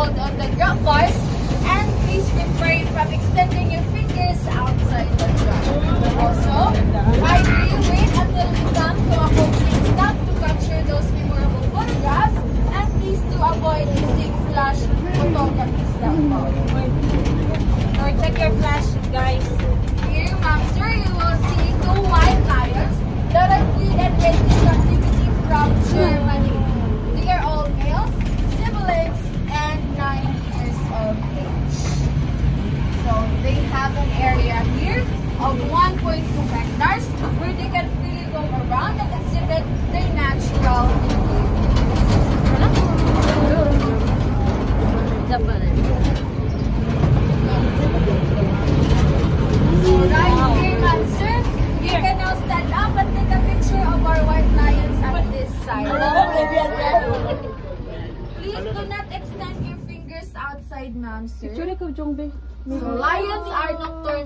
hold on the grab bars and please refrain from extending your fingers outside the drum. Also, kindly wait until we come to a complete stop to capture those memorable photographs and please do avoid using flash photography style. Or check your flash, guys. Here, ma'am, sir, you will see 2 white lions that are clean and raised in captivity from Germany. They are all males, siblings, and 9 years of age. So they have an area here of 1.2 hectares where they can freely roam around and exhibit their natural right here, ma'am, sir, you can now stand up and take a picture of our white lions at this side. Please do not extend your fingers outside, ma'am, sir. So, lions are nocturnal.